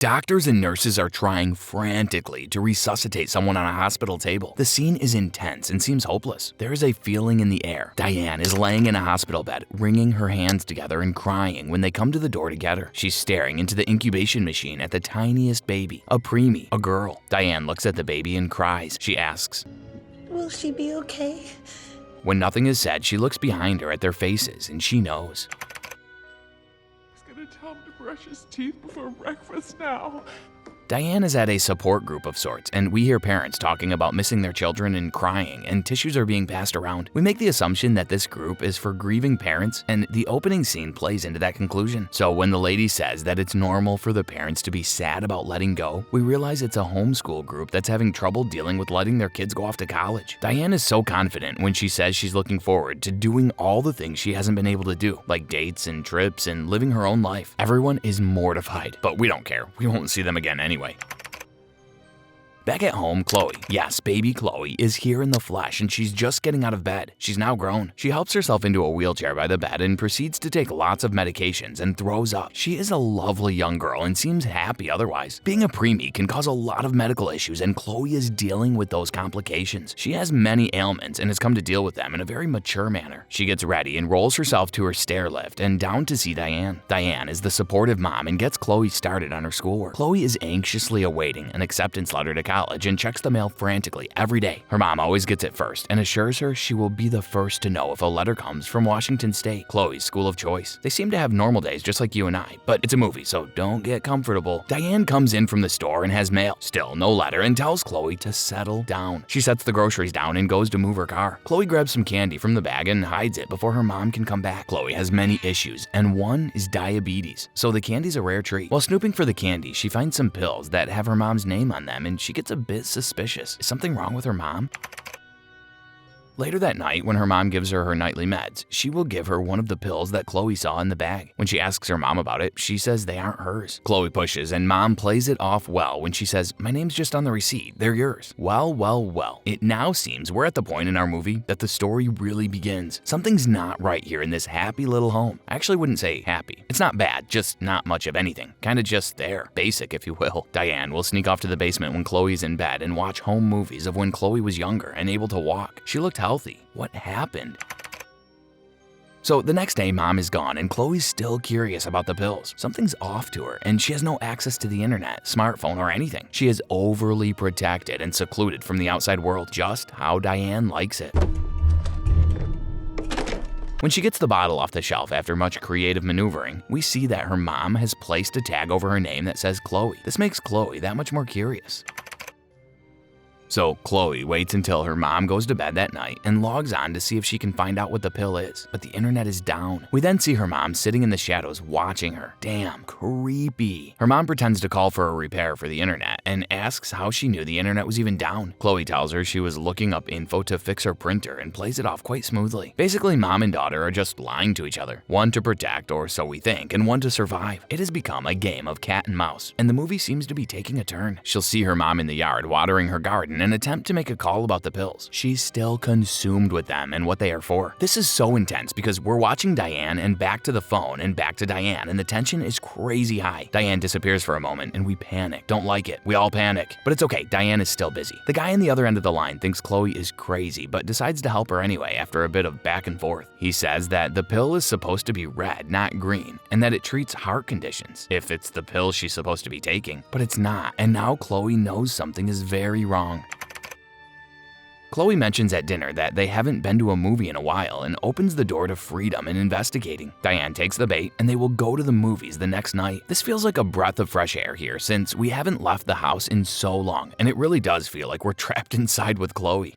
Doctors and nurses are trying frantically to resuscitate someone on a hospital table. The scene is intense and seems hopeless. There is a feeling in the air. Diane is laying in a hospital bed, wringing her hands together and crying when they come to the door to get her. She's staring into the incubation machine at the tiniest baby, a preemie, a girl. Diane looks at the baby and cries. She asks, "Will she be okay?" When nothing is said, she looks behind her at their faces and she knows. Tell him to brush his teeth before breakfast now. Diane is at a support group of sorts, and we hear parents talking about missing their children and crying, and tissues are being passed around. We make the assumption that this group is for grieving parents, and the opening scene plays into that conclusion. So when the lady says that it's normal for the parents to be sad about letting go, we realize it's a homeschool group that's having trouble dealing with letting their kids go off to college. Diane is so confident when she says she's looking forward to doing all the things she hasn't been able to do, like dates and trips and living her own life. Everyone is mortified, but we don't care. We won't see them again anyway. Back at home, Chloe, yes, baby Chloe, is here in the flesh and she's just getting out of bed. She's now grown. She helps herself into a wheelchair by the bed and proceeds to take lots of medications and throws up. She is a lovely young girl and seems happy otherwise. Being a preemie can cause a lot of medical issues and Chloe is dealing with those complications. She has many ailments and has come to deal with them in a very mature manner. She gets ready and rolls herself to her stair lift and down to see Diane. Diane is the supportive mom and gets Chloe started on her schoolwork. Chloe is anxiously awaiting an acceptance letter to college and checks the mail frantically every day. Her mom always gets it first and assures her she will be the first to know if a letter comes from Washington State, Chloe's school of choice. They seem to have normal days just like you and I, but it's a movie, so don't get comfortable. Diane comes in from the store and has mail. Still no letter and tells Chloe to settle down. She sets the groceries down and goes to move her car. Chloe grabs some candy from the bag and hides it before her mom can come back. Chloe has many issues and one is diabetes, so the candy's a rare treat. While snooping for the candy, she finds some pills that have her mom's name on them and she gets a bit suspicious. Is something wrong with her mom? Later that night, when her mom gives her nightly meds, she will give her one of the pills that Chloe saw in the bag. When she asks her mom about it, she says they aren't hers. Chloe pushes and mom plays it off well when she says, "My name's just on the receipt, they're yours." Well. It now seems we're at the point in our movie that the story really begins. Something's not right here in this happy little home. I actually wouldn't say happy. It's not bad, just not much of anything. Kinda just there. Basic, if you will. Diane will sneak off to the basement when Chloe's in bed and watch home movies of when Chloe was younger and able to walk. She looked healthy. What happened? So the next day, mom is gone and Chloe's still curious about the pills. Something's off to her and she has no access to the internet, smartphone, or anything. She is overly protected and secluded from the outside world, just how Diane likes it. When she gets the bottle off the shelf after much creative maneuvering, we see that her mom has placed a tag over her name that says Chloe. This makes Chloe that much more curious. So Chloe waits until her mom goes to bed that night and logs on to see if she can find out what the pill is, but the internet is down. We then see her mom sitting in the shadows watching her. Damn, creepy. Her mom pretends to call for a repair for the internet and asks how she knew the internet was even down. Chloe tells her she was looking up info to fix her printer and plays it off quite smoothly. Basically, mom and daughter are just lying to each other. One to protect, or so we think, and one to survive. It has become a game of cat and mouse, and the movie seems to be taking a turn. She'll see her mom in the yard watering her garden and attempt to make a call about the pills. She's still consumed with them and what they are for. This is so intense because we're watching Diane and back to the phone and back to Diane, and the tension is crazy high. Diane disappears for a moment and we panic. Don't like it. We all panic. But it's okay, Diane is still busy. The guy on the other end of the line thinks Chloe is crazy but decides to help her anyway after a bit of back and forth. He says that the pill is supposed to be red, not green, and that it treats heart conditions if it's the pill she's supposed to be taking. But it's not, and now Chloe knows something is very wrong. Chloe mentions at dinner that they haven't been to a movie in a while and opens the door to freedom and investigating. Diane takes the bait and they will go to the movies the next night. This feels like a breath of fresh air here since we haven't left the house in so long, and it really does feel like we're trapped inside with Chloe.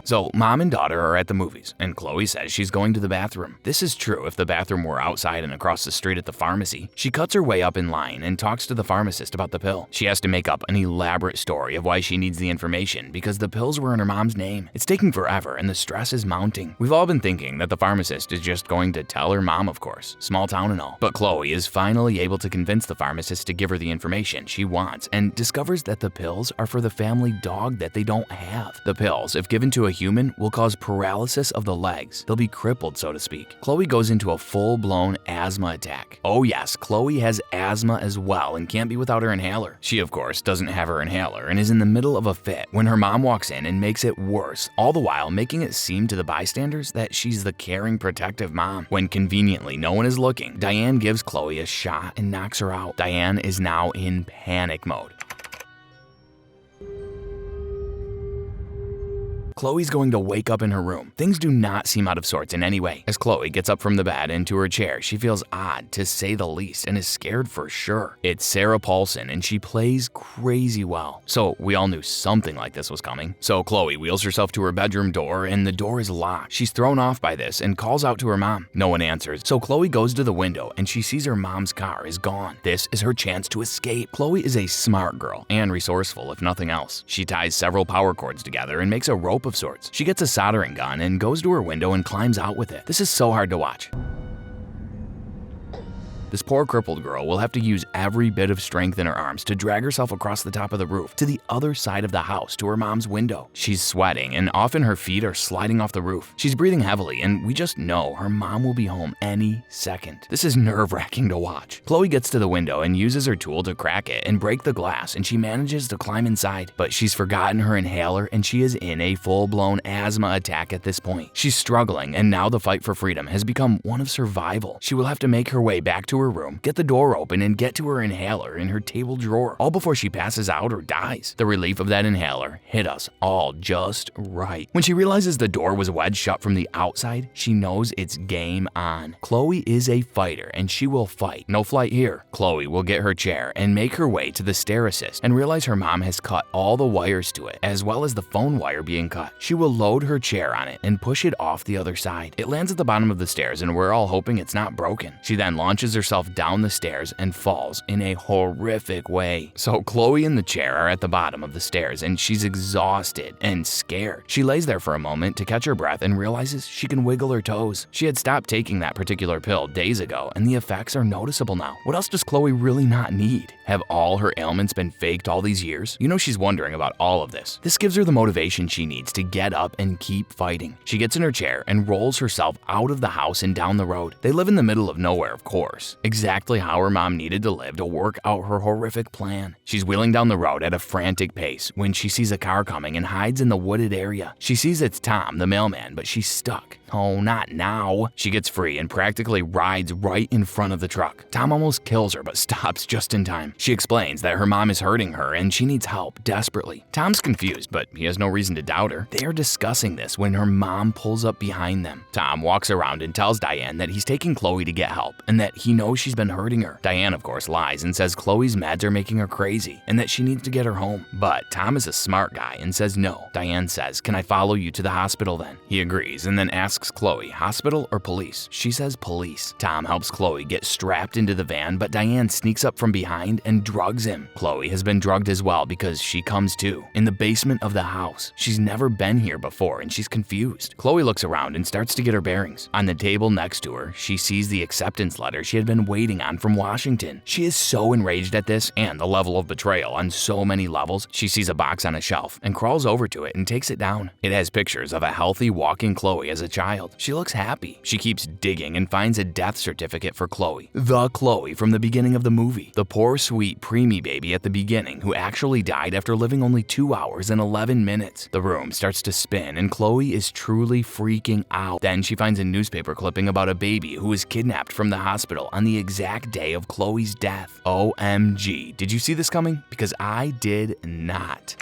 So mom and daughter are at the movies, and Chloe says she's going to the bathroom. This is true if the bathroom were outside and across the street at the pharmacy. She cuts her way up in line and talks to the pharmacist about the pill. She has to make up an elaborate story of why she needs the information because the pills were in her mom's name. It's taking forever and the stress is mounting. We've all been thinking that the pharmacist is just going to tell her mom, of course, small town and all. But Chloe is finally able to convince the pharmacist to give her the information she wants and discovers that the pills are for the family dog that they don't have. The pills, if given to a human will cause paralysis of the legs. They'll be crippled, so to speak. Chloe goes into a full-blown asthma attack. Oh yes, Chloe has asthma as well and can't be without her inhaler. She, of course, doesn't have her inhaler and is in the middle of a fit when her mom walks in and makes it worse, all the while making it seem to the bystanders that she's the caring, protective mom. When conveniently no one is looking, Diane gives Chloe a shot and knocks her out. Diane is now in panic mode. Chloe's going to wake up in her room. Things do not seem out of sorts in any way. As Chloe gets up from the bed into her chair, she feels odd, to say the least, and is scared for sure. It's Sarah Paulson, and she plays crazy well. So we all knew something like this was coming. So Chloe wheels herself to her bedroom door, and the door is locked. She's thrown off by this and calls out to her mom. No one answers, so Chloe goes to the window, and she sees her mom's car is gone. This is her chance to escape. Chloe is a smart girl, and resourceful if nothing else. She ties several power cords together and makes a rope of sorts. She gets a soldering gun and goes to her window and climbs out with it. This is so hard to watch. This poor crippled girl will have to use every bit of strength in her arms to drag herself across the top of the roof to the other side of the house to her mom's window. She's sweating and often her feet are sliding off the roof. She's breathing heavily and we just know her mom will be home any second. This is nerve-wracking to watch. Chloe gets to the window and uses her tool to crack it and break the glass, and she manages to climb inside. But she's forgotten her inhaler and she is in a full-blown asthma attack at this point. She's struggling, and now the fight for freedom has become one of survival. She will have to make her way back to her room, get the door open, and get to her inhaler in her table drawer, all before she passes out or dies. The relief of that inhaler hit us all just right. When she realizes the door was wedged shut from the outside, she knows it's game on. Chloe is a fighter, and she will fight. No flight here. Chloe will get her chair and make her way to the stair assist and realize her mom has cut all the wires to it, as well as the phone wire being cut. She will load her chair on it and push it off the other side. It lands at the bottom of the stairs, and we're all hoping it's not broken. She then launches herself down the stairs and falls in a horrific way. So Chloe and the chair are at the bottom of the stairs, and she's exhausted and scared. She lays there for a moment to catch her breath and realizes she can wiggle her toes. She had stopped taking that particular pill days ago, and the effects are noticeable now. What else does Chloe really not need? Have all her ailments been faked all these years? You know she's wondering about all of this. This gives her the motivation she needs to get up and keep fighting. She gets in her chair and rolls herself out of the house and down the road. They live in the middle of nowhere, of course. Exactly how her mom needed to live to work out her horrific plan. She's wheeling down the road at a frantic pace when she sees a car coming and hides in the wooded area. She sees it's Tom, the mailman, but she's stuck. Oh, not now. She gets free and practically rides right in front of the truck. Tom almost kills her but stops just in time. She explains that her mom is hurting her and she needs help desperately. Tom's confused, but he has no reason to doubt her. They are discussing this when her mom pulls up behind them. Tom walks around and tells Diane that he's taking Chloe to get help and that he knows she's been hurting her. Diane, of course, lies and says Chloe's meds are making her crazy and that she needs to get her home. But Tom is a smart guy and says no. Diane says, "Can I follow you to the hospital then?" He agrees and then asks Chloe, hospital or police? She says police. Tom helps Chloe get strapped into the van, but Diane sneaks up from behind and drugs him. Chloe has been drugged as well because she comes to in the basement of the house. She's never been here before and she's confused. Chloe looks around and starts to get her bearings. On the table next to her, she sees the acceptance letter she had been waiting on from Washington. She is so enraged at this and the level of betrayal on so many levels. She sees a box on a shelf and crawls over to it and takes it down. It has pictures of a healthy, walking Chloe as a child. She looks happy. She keeps digging and finds a death certificate for Chloe. The Chloe from the beginning of the movie. The poor, sweet, preemie baby at the beginning who actually died after living only 2 hours and 11 minutes. The room starts to spin and Chloe is truly freaking out. Then she finds a newspaper clipping about a baby who was kidnapped from the hospital on the exact day of Chloe's death. OMG. Did you see this coming? Because I did not.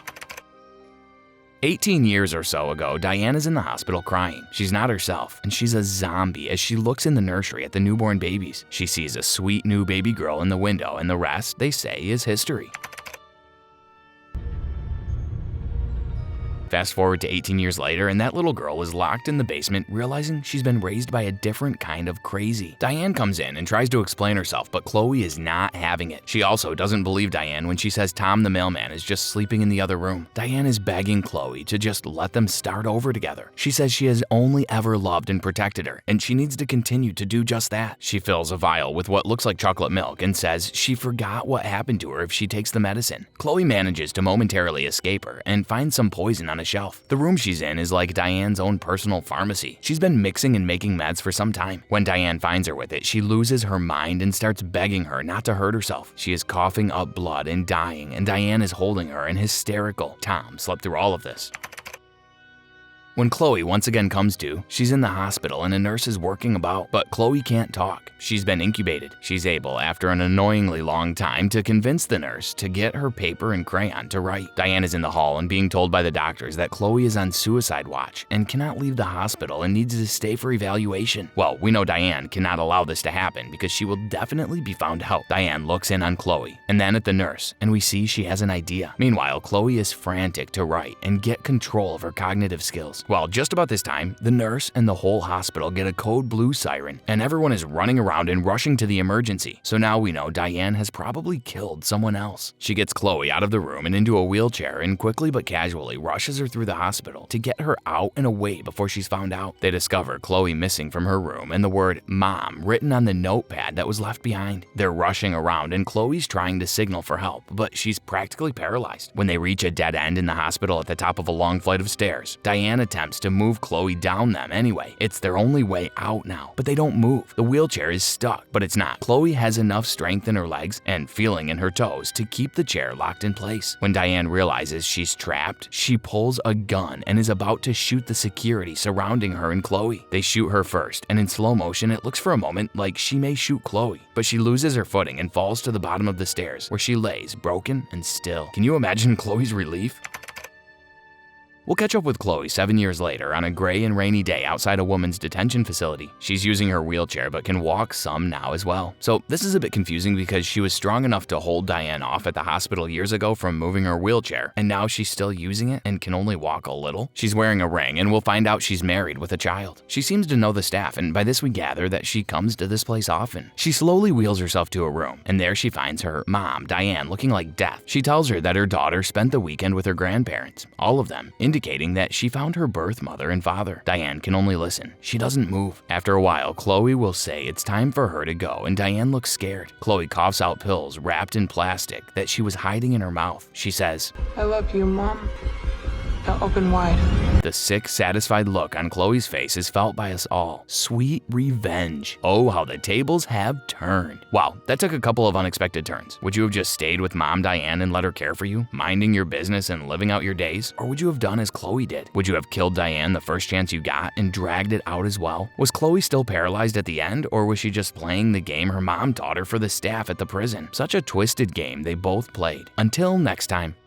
18 years or so ago, Diane is in the hospital crying. She's not herself, and she's a zombie as she looks in the nursery at the newborn babies. She sees a sweet new baby girl in the window, and the rest, they say, is history. Fast forward to 18 years later, and that little girl is locked in the basement, realizing she's been raised by a different kind of crazy. Diane comes in and tries to explain herself, but Chloe is not having it. She also doesn't believe Diane when she says Tom the mailman is just sleeping in the other room. Diane is begging Chloe to just let them start over together. She says she has only ever loved and protected her, and she needs to continue to do just that. She fills a vial with what looks like chocolate milk and says she forgot what happened to her if she takes the medicine. Chloe manages to momentarily escape her and finds some poison on a shelf. The room she's in is like Diane's own personal pharmacy. She's been mixing and making meds for some time. When Diane finds her with it, she loses her mind and starts begging her not to hurt herself. She is coughing up blood and dying, and Diane is holding her and hysterical. Tom slept through all of this. When Chloe once again comes to, she's in the hospital and a nurse is working about, but Chloe can't talk. She's been incubated. She's able, after an annoyingly long time, to convince the nurse to get her paper and crayon to write. Diane is in the hall and being told by the doctors that Chloe is on suicide watch and cannot leave the hospital and needs to stay for evaluation. Well, we know Diane cannot allow this to happen because she will definitely be found out. Diane looks in on Chloe and then at the nurse, and we see she has an idea. Meanwhile, Chloe is frantic to write and get control of her cognitive skills. Well, just about this time, the nurse and the whole hospital get a code blue siren, and everyone is running around and rushing to the emergency. So now we know Diane has probably killed someone else. She gets Chloe out of the room and into a wheelchair and quickly but casually rushes her through the hospital to get her out and away before she's found out. They discover Chloe missing from her room and the word "mom" written on the notepad that was left behind. They're rushing around and Chloe's trying to signal for help, but she's practically paralyzed. When they reach a dead end in the hospital at the top of a long flight of stairs, Diane attempts to move Chloe down them anyway. It's their only way out now, but they don't move. The wheelchair is stuck, but it's not. Chloe has enough strength in her legs and feeling in her toes to keep the chair locked in place. When Diane realizes she's trapped, she pulls a gun and is about to shoot the security surrounding her and Chloe. They shoot her first, and in slow motion, it looks for a moment like she may shoot Chloe, but she loses her footing and falls to the bottom of the stairs, where she lays broken and still. Can you imagine Chloe's relief? We'll catch up with Chloe 7 years later on a gray and rainy day outside a woman's detention facility. She's using her wheelchair but can walk some now as well. So this is a bit confusing because she was strong enough to hold Diane off at the hospital years ago from moving her wheelchair, and now she's still using it and can only walk a little. She's wearing a ring, and we'll find out she's married with a child. She seems to know the staff, and by this we gather that she comes to this place often. She slowly wheels herself to a room, and there she finds her mom, Diane, looking like death. She tells her that her daughter spent the weekend with her grandparents, all of them, indicating that she found her birth mother and father. Diane can only listen. She doesn't move. After a while, Chloe will say it's time for her to go, and Diane looks scared. Chloe coughs out pills wrapped in plastic that she was hiding in her mouth. She says, I love you, Mom. Now open wide. The sick, satisfied look on Chloe's face is felt by us all. Sweet revenge. Oh, how the tables have turned. Wow, that took a couple of unexpected turns. Would you have just stayed with Mom Diane and let her care for you, minding your business and living out your days? Or would you have done as Chloe did? Would you have killed Diane the first chance you got and dragged it out as well? Was Chloe still paralyzed at the end, or was she just playing the game her mom taught her for the staff at the prison? Such a twisted game they both played. Until next time.